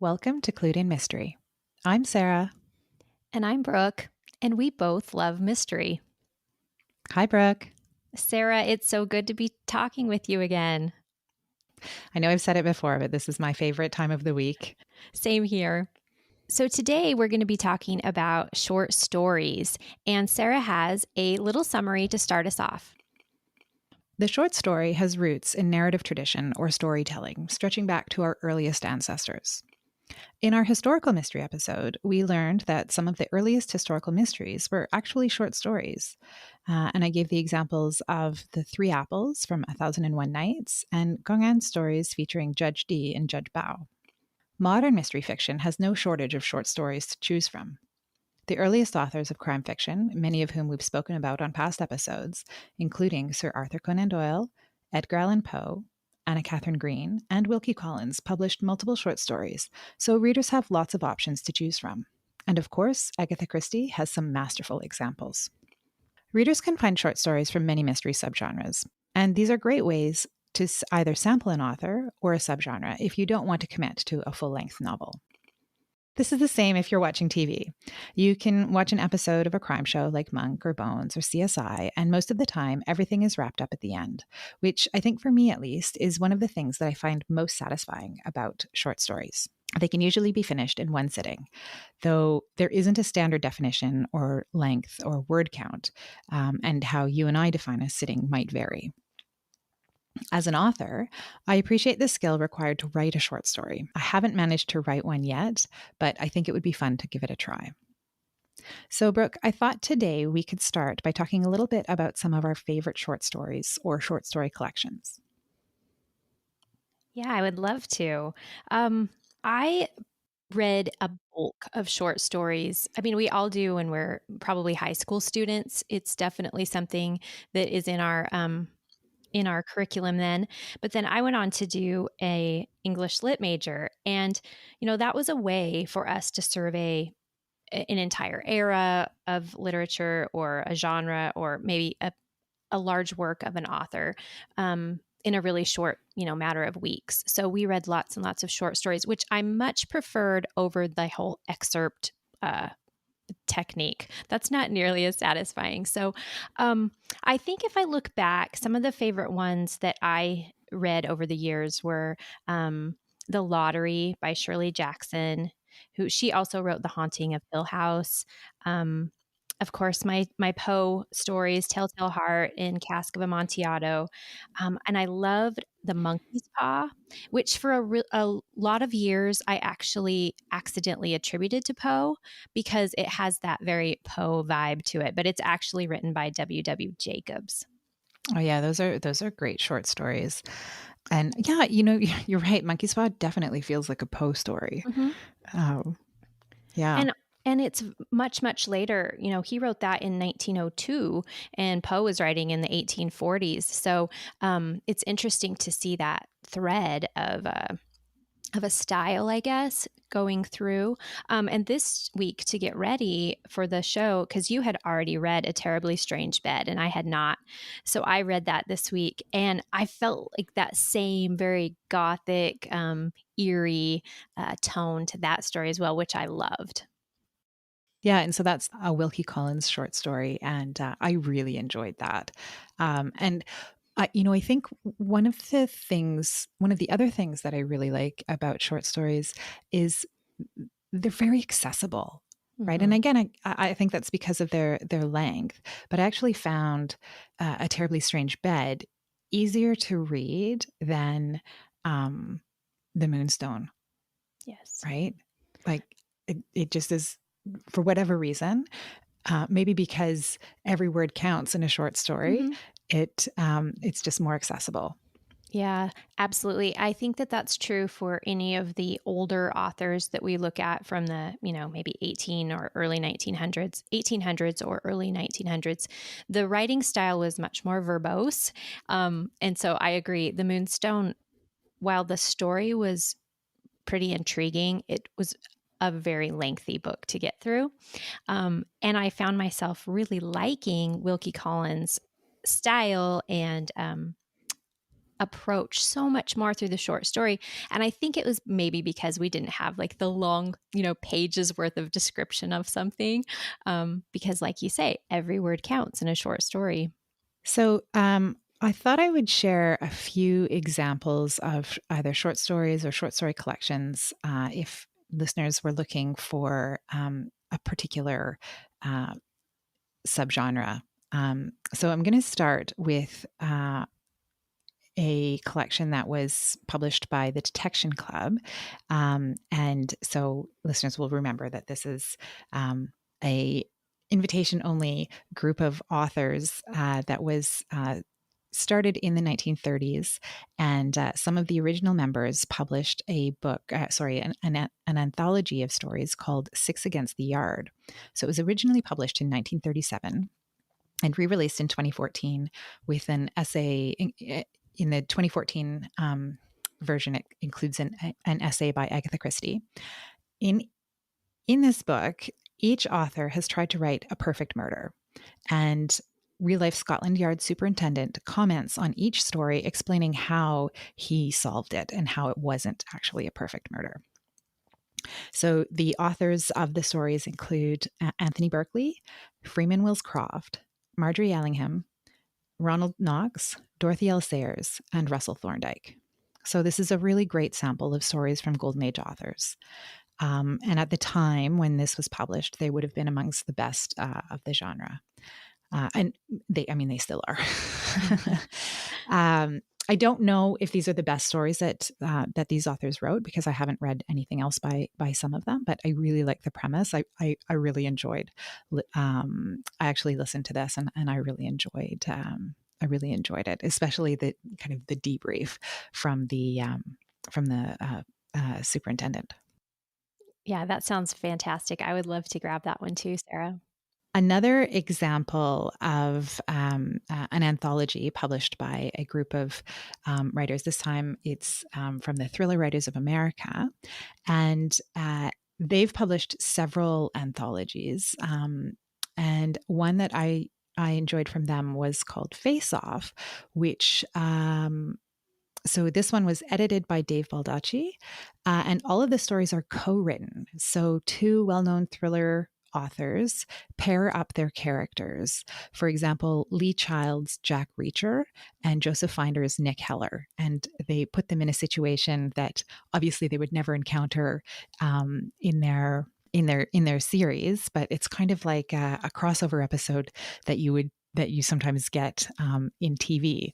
Welcome to Clued in Mystery. I'm Sarah. And I'm Brooke, and we both love mystery. Hi, Brooke. Sarah, it's so good to be talking with you again. I know I've said it before, but this is my favorite time of the week. Same here. So, today we're going to be talking about short stories, and Sarah has a little summary to start us off. The short story has roots in narrative tradition or storytelling, stretching back to our earliest ancestors. In our historical mystery episode, we learned that some of the earliest historical mysteries were actually short stories. And I gave the examples of The Three Apples from 1001 Nights and Gongan Stories featuring Judge Dee and Judge Bao. Modern mystery fiction has no shortage of short stories to choose from. The earliest authors of crime fiction, many of whom we've spoken about on past episodes, including Sir Arthur Conan Doyle, Edgar Allan Poe, Anna Catherine Green, and Wilkie Collins, published multiple short stories, so readers have lots of options to choose from. And of course, Agatha Christie has some masterful examples. Readers can find short stories from many mystery subgenres, and these are great ways to either sample an author or a subgenre if you don't want to commit to a full-length novel. This is the same if you're watching TV. You can watch an episode of a crime show like Monk or Bones or CSI, and most of the time, everything is wrapped up at the end, which I think for me at least is one of the things that I find most satisfying about short stories. They can usually be finished in one sitting, though there isn't a standard definition or length or word count, and how you and I define a sitting might vary. As an author, I appreciate the skill required to write a short story. I haven't managed to write one yet, but I think it would be fun to give it a try. So, Brooke, I thought today we could start by talking a little bit about some of our favorite short stories or short story collections. Yeah, I would love to. I read a bulk of short stories. I mean, we all do when we're probably high school students. It's definitely something that is in our curriculum then. But then I went on to do a English lit major, and that was a way for us to survey an entire era of literature or a genre or maybe a large work of an author in a really short matter of weeks. So we read lots and lots of short stories, which I much preferred over the whole excerpt technique. That's not nearly as satisfying. So I think if I look back, some of the favorite ones that I read over the years were The Lottery by Shirley Jackson, who she also wrote The Haunting of Hill House. Of course, my Poe stories, Telltale Heart and Cask of Amontillado. And I loved The Monkey's Paw, which for a lot of years I actually accidentally attributed to Poe because it has that very Poe vibe to it, but it's actually written by W. W. Jacobs. Oh yeah, those are great short stories. And yeah, you're right. Monkey Paw definitely feels like a Poe story. Mm-hmm. Oh, yeah. And it's much, much later. He wrote that in 1902, and Poe was writing in the 1840s. So it's interesting to see that thread of a style, I guess, going through. And this week to get ready for the show, because you had already read A Terribly Strange Bed and I had not. So I read that this week and I felt like that same very gothic, eerie tone to that story as well, which I loved. Yeah, and so that's a Wilkie Collins short story, and I really enjoyed that. And I think one of the other things that I really like about short stories is they're very accessible, right? And Mm-hmm. again, I think that's because of their length. But I actually found A Terribly Strange Bed easier to read than the Moonstone, Yes. right? Like it just is for whatever reason, maybe because every word counts in a short story, Mm-hmm. it's just more accessible. Yeah, absolutely. I think that that's true for any of the older authors that we look at from the, maybe 18 or early 1800s or early 1900s. The writing style was much more verbose. And so I agree. The Moonstone, while the story was pretty intriguing, it was a very lengthy book to get through. And I found myself really liking Wilkie Collins' style and approach so much more through the short story. And I think it was maybe because we didn't have like the long, pages worth of description of something. Because, like you say, every word counts in a short story. So, I thought I would share a few examples of either short stories or short story collections if listeners were looking for a particular uh, subgenre. So, I'm going to start with a collection that was published by the Detection Club. And so listeners will remember that this is a invitation only group of authors that was started in the 1930s. And some of the original members published a book, an anthology of stories called Six Against the Yard. So it was originally published in 1937 and re-released in 2014 with an essay in the 2014 version. It includes an essay by Agatha Christie. In this book, each author has tried to write a perfect murder, and real life Scotland Yard superintendent comments on each story, explaining how he solved it and how it wasn't actually a perfect murder. So the authors of the stories include Anthony Berkeley, Freeman Wills Croft, Marjorie Allingham, Ronald Knox, Dorothy L. Sayers, and Russell Thorndike. So this is a really great sample of stories from Golden Age authors. And at the time when this was published, they would have been amongst the best of the genre. And they still are. I don't know if these are the best stories that these authors wrote, because I haven't read anything else by some of them, but I really like the premise. I really enjoyed. I actually listened to this, and I really enjoyed. I really enjoyed it, especially the kind of the debrief from the superintendent. Yeah, that sounds fantastic. I would love to grab that one too, Sarah. Another example of an anthology published by a group of writers, this time it's from the Thriller Writers of America, and they've published several anthologies. And one that I enjoyed from them was called FaceOff, which so this one was edited by Dave Baldacci, and all of the stories are co-written. So two well-known thriller authors pair up their characters. For example, Lee Child's Jack Reacher and Joseph Finder's Nick Heller, and they put them in a situation that obviously they would never encounter in their series, but it's kind of like a crossover episode that you sometimes get in TV.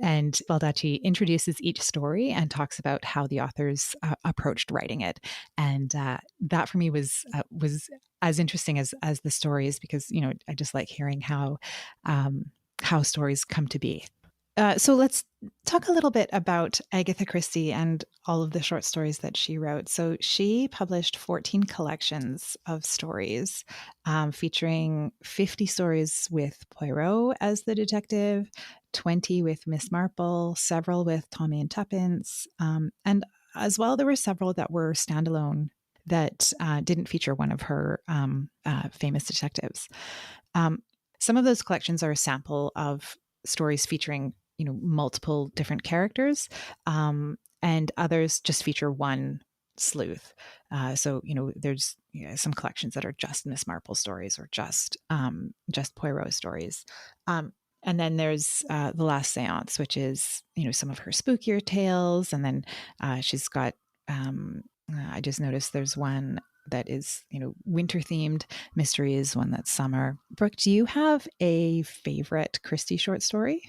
And Baldacci introduces each story and talks about how the authors approached writing it, and that for me was as interesting as the stories, because I just like hearing how stories come to be. So let's talk a little bit about Agatha Christie and all of the short stories that she wrote. So she published 14 collections of stories, featuring 50 stories with Poirot as the detective, 20 with Miss Marple, several with Tommy and Tuppence, and as well there were several that were standalone that didn't feature one of her famous detectives. Some of those collections are a sample of stories featuring multiple different characters, and others just feature one sleuth. So there's some collections that are just Miss Marple stories or just Poirot stories. And then there's The Last Seance, which is some of her spookier tales, and then she's got I just noticed there's one that is winter themed mysteries, one that's summer. Brooke, do you have a favorite Christie short story?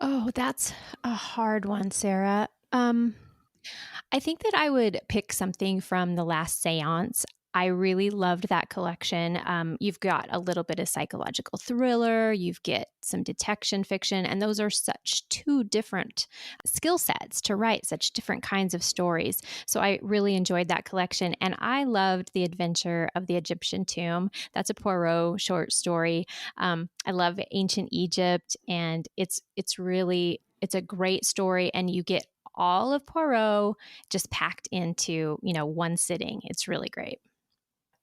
Oh, that's a hard one, Sarah. I think that I would pick something from The Last Seance. I really loved that collection. You've got a little bit of psychological thriller, you've get some detection fiction, and those are such two different skill sets to write such different kinds of stories. So I really enjoyed that collection, and I loved The Adventure of the Egyptian Tomb. That's a Poirot short story. I love ancient Egypt, and it's a great story, and you get all of Poirot just packed into one sitting. It's really great.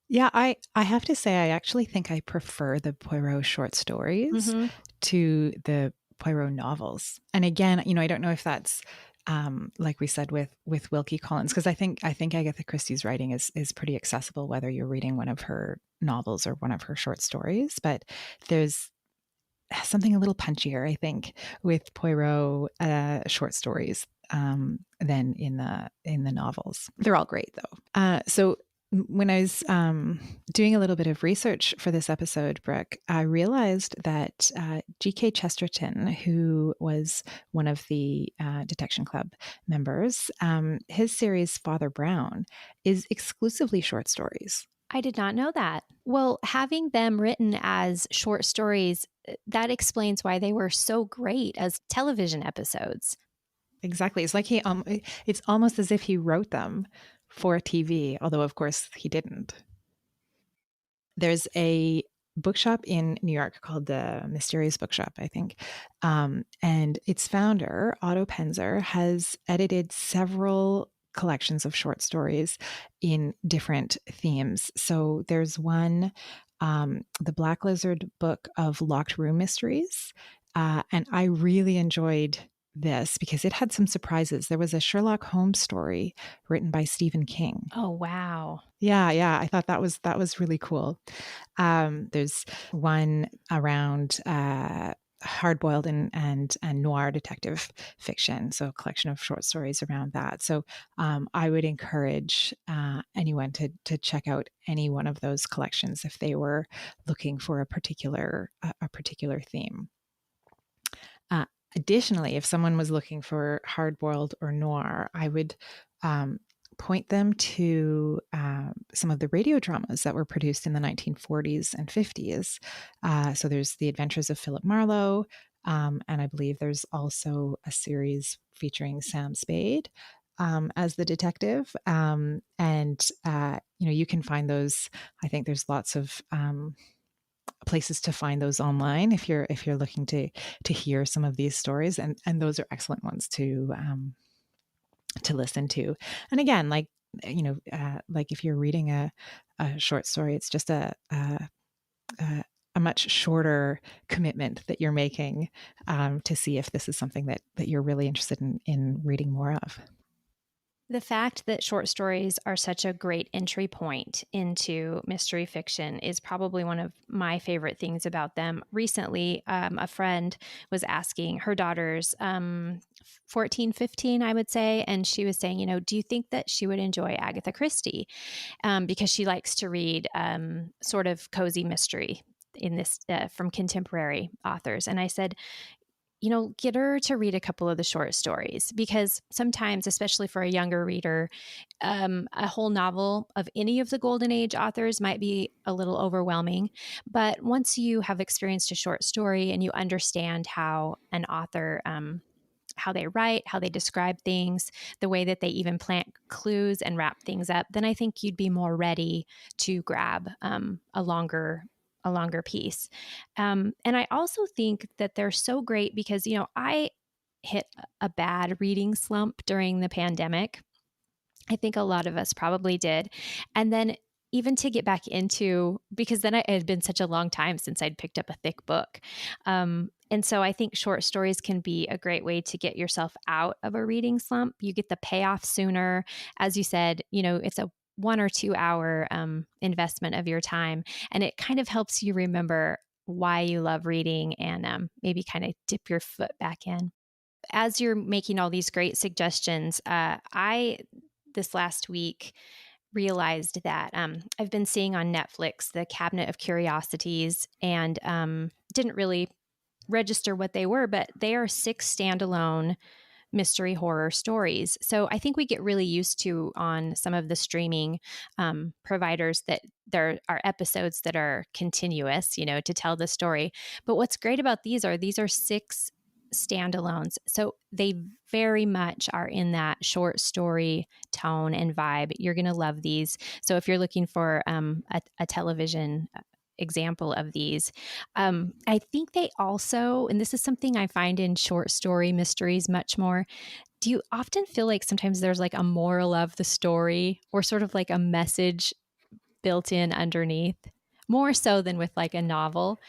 Yeah, I have to say, I actually think I prefer the Poirot short stories Mm-hmm. to the Poirot novels. And again, I don't know if that's like we said with Wilkie Collins, because I think Agatha Christie's writing is pretty accessible, whether you're reading one of her novels or one of her short stories. But there's something a little punchier, I think, with Poirot short stories than in the novels. They're all great though. So when I was doing a little bit of research for this episode, Brooke, I realized that G.K. Chesterton, who was one of the Detection Club members, his series Father Brown is exclusively short stories. I did not know that. Well, having them written as short stories, that explains why they were so great as television episodes. Exactly. It's like it's almost as if he wrote them for TV, although of course he didn't. There's a bookshop in New York called the Mysterious Bookshop, I think. And its founder, Otto Penzler, has edited several collections of short stories in different themes. So there's one, the Black Lizard book of Locked Room Mysteries. And I really enjoyed this because it had some surprises. There was a Sherlock Holmes story written by Stephen King. Oh, wow. Yeah. I thought that was really cool. There's one around hard-boiled and noir detective fiction, so a collection of short stories around that. So I would encourage anyone to check out any one of those collections if they were looking for a particular theme. Additionally, if someone was looking for hard-boiled or noir, I would point them to some of the radio dramas that were produced in the 1940s and 50s. So there's The Adventures of Philip Marlowe, and I believe there's also a series featuring Sam Spade as the detective. And you can find those. I think there's lots of places to find those online if you're looking to hear some of these stories, and those are excellent ones to listen to. And again, like if you're reading a short story, it's just a much shorter commitment that you're making to see if this is something that you're really interested in reading more of. The fact that short stories are such a great entry point into mystery fiction is probably one of my favorite things about them. Recently, a friend was asking her daughter's 14, 15, I would say, and she was saying, do you think that she would enjoy Agatha Christie? Because she likes to read sort of cozy mystery in this from contemporary authors. And I said, get her to read a couple of the short stories, because sometimes, especially for a younger reader, a whole novel of any of the Golden Age authors might be a little overwhelming. But once you have experienced a short story and you understand how an author, how they write, how they describe things, the way that they even plant clues and wrap things up, then I think you'd be more ready to grab a longer piece. And I also think that they're so great because, I hit a bad reading slump during the pandemic. I think a lot of us probably did. And then even to get back into, because then it had been such a long time since I'd picked up a thick book. And so I think short stories can be a great way to get yourself out of a reading slump. You get the payoff sooner. As you said, it's a 1 or 2 hour investment of your time. And it kind of helps you remember why you love reading and maybe kind of dip your foot back in. As you're making all these great suggestions, I, this last week, realized that I've been seeing on Netflix the Cabinet of Curiosities, and didn't really register what they were, but they are 6 standalone mystery horror stories. So I think we get really used to on some of the streaming providers that there are episodes that are continuous, to tell the story. But what's great about these are 6 standalones. So they very much are in that short story tone and vibe. You're going to love these. So if you're looking for a television example of these, I think they also, and this is something I find in short story mysteries much more, do you often feel like sometimes there's like a moral of the story or sort of like a message built in underneath, more so than with like a novel?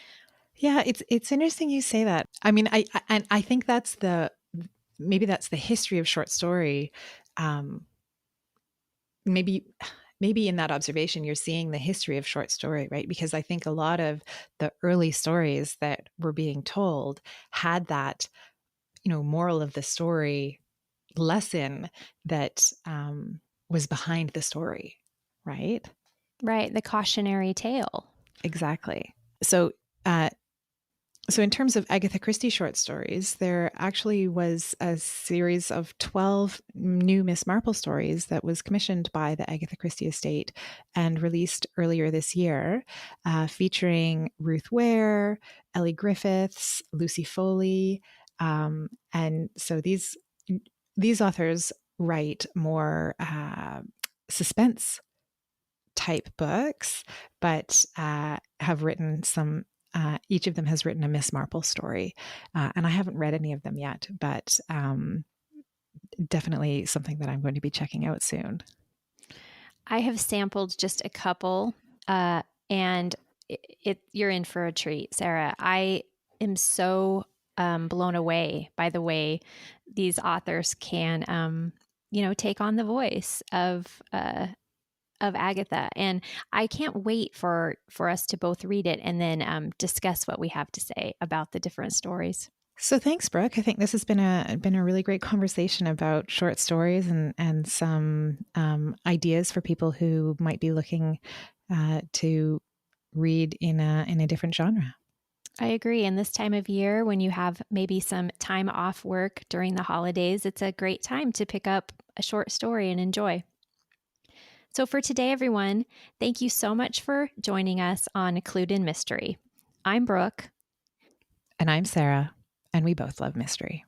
Yeah, it's interesting you say that. I mean, I think that's maybe that's the history of short story. Um, maybe maybe in that observation you're seeing the history of short story, right? Because I think a lot of the early stories that were being told had that, moral of the story lesson that was behind the story, right? Right, the cautionary tale. Exactly. So, uh, so in terms of Agatha Christie short stories, there actually was a series of 12 new Miss Marple stories that was commissioned by the Agatha Christie estate and released earlier this year, featuring Ruth Ware, Ellie Griffiths, Lucy Foley. And so these authors write more suspense type books, but have written some. Each of them has written a Miss Marple story, and I haven't read any of them yet, but definitely something that I'm going to be checking out soon. I have sampled just a couple, and you're in for a treat, Sarah. I am so blown away by the way these authors can, take on the voice of Agatha, and I can't wait for us to both read it and then discuss what we have to say about the different stories. So thanks, Brooke. I think this has been a really great conversation about short stories and some ideas for people who might be looking to read in a different genre. I agree. And this time of year, when you have maybe some time off work during the holidays, it's a great time to pick up a short story and enjoy. So, for today, everyone, thank you so much for joining us on Clued in Mystery. I'm Brooke. And I'm Sarah, and we both love mystery.